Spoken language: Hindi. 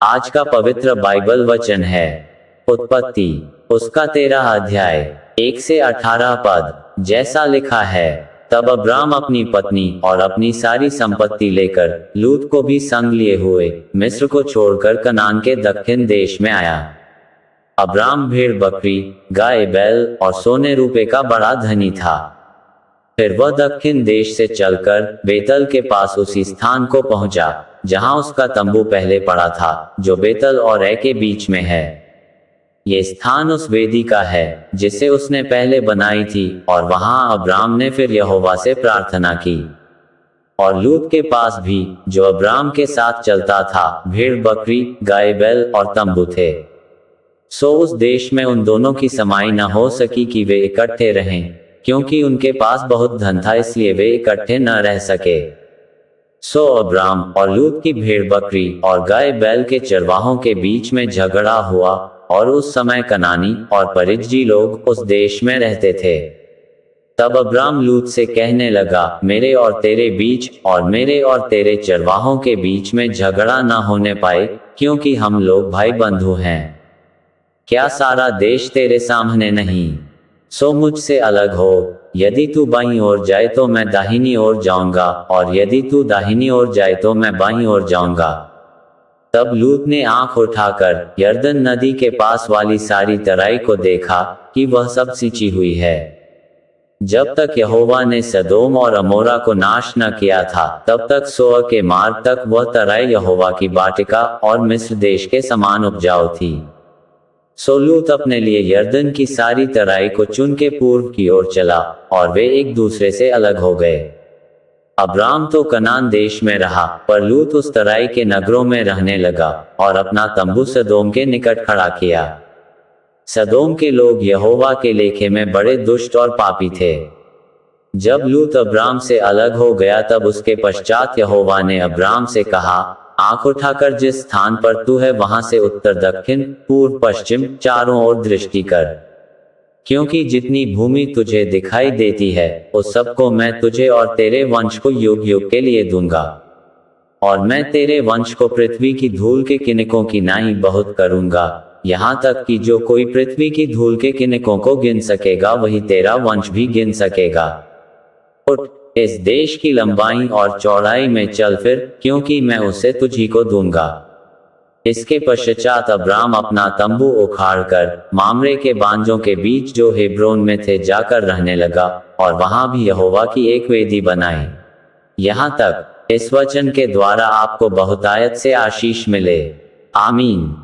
आज का पवित्र बाइबल वचन है उत्पत्ति उसका 13 अध्याय 1 से 18 पद। जैसा लिखा है, तब अब्राम अपनी पत्नी और अपनी सारी संपत्ति लेकर लूत को भी संग लिए हुए मिस्र को छोड़कर कनान के दक्षिण देश में आया। अब्राम भेड़ बकरी, गाय बैल और सोने रूपे का बड़ा धनी था। फिर वह दक्षिण देश से चलकर बेतल के पास उसी स्थान को पहुंचा जहां उसका तंबू पहले पड़ा था, जो बेतल और ए के बीच में है। ये स्थान उस वेदी का है जिसे उसने पहले बनाई थी, और वहां अब्राम ने फिर यहोवा से प्रार्थना की। और लूत के पास भी, जो अब्राम के साथ चलता था, भेड़ बकरी, गाय बैल और तंबू थे। सो उस देश में उन दोनों की समाई न हो सकी कि वे इकट्ठे रहें, क्योंकि उनके पास बहुत धन था, इसलिए वे इकट्ठे न रह सके। सो अब्राम और लूत की भेड़ बकरी और गाय बैल के चरवाहों के बीच में झगड़ा हुआ, और उस समय कनानी और परिज्जी लोग उस देश में रहते थे। तब अब्राम लूत से कहने लगा, मेरे और तेरे बीच और मेरे और तेरे चरवाहों के बीच में झगड़ा न होने पाए, क्योंकि हम लोग भाई बंधु हैं। क्या सारा देश तेरे सामने नहीं? सो मुझसे अलग हो। यदि तू बाईं ओर जाए तो मैं दाहिनी ओर जाऊंगा, और यदि तू दाहिनी ओर जाए तो मैं बाईं ओर जाऊंगा। तब लूत ने आंख उठाकर यरदन नदी के पास वाली सारी तराई को देखा कि वह सब सिंची हुई है। जब तक यहोवा ने सदोम और अमोरा को नाश न किया था, तब तक सोअ के मार्ग तक वह तराई यहोवा की बाटिका और मिस्र देश के समान उपजाऊ थी। सो लूत अपने लिए यरदन की सारी तराई को चुन के पूर्व की ओर चला, और वे एक दूसरे से अलग हो गए। अब्राम तो कनान देश में रहा, पर लूत उस तराई के नगरों में रहने लगा, और अपना तंबू सदोम के निकट खड़ा किया। सदोम के लोग यहोवा के लेखे में बड़े दुष्ट और पापी थे। जब लूत अब्राम से अलग हो गया, तब उसके पश्चात यहोवा ने अब्राम से कहा, आंख उठाकर जिस स्थान पर तू है वहां से उत्तर दक्षिण पूर्व पश्चिम चारों ओर दृष्टि कर, क्योंकि जितनी भूमि तुझे दिखाई देती है उस सबको मैं तुझे और तेरे वंश को युग युग के लिए दूंगा। और मैं तेरे वंश को पृथ्वी की धूल के किनकों की नाई बहुत करूंगा, यहाँ तक कि जो कोई पृथ्वी की धूल के किनकों को गिन सकेगा वही तेरा वंश भी गिन सकेगा। उठ, इस देश की लंबाई और चौड़ाई में चल फिर, क्योंकि मैं उसे तुझी को दूंगा। इसके पश्चात अब्राम अपना तंबू उखाड़कर मामरे के बांजों के बीच जो हेब्रोन में थे जाकर रहने लगा, और वहां भी यहोवा की एक वेदी बनाई। यहाँ तक इस वचन के द्वारा आपको बहुतायत से आशीष मिले। आमीन।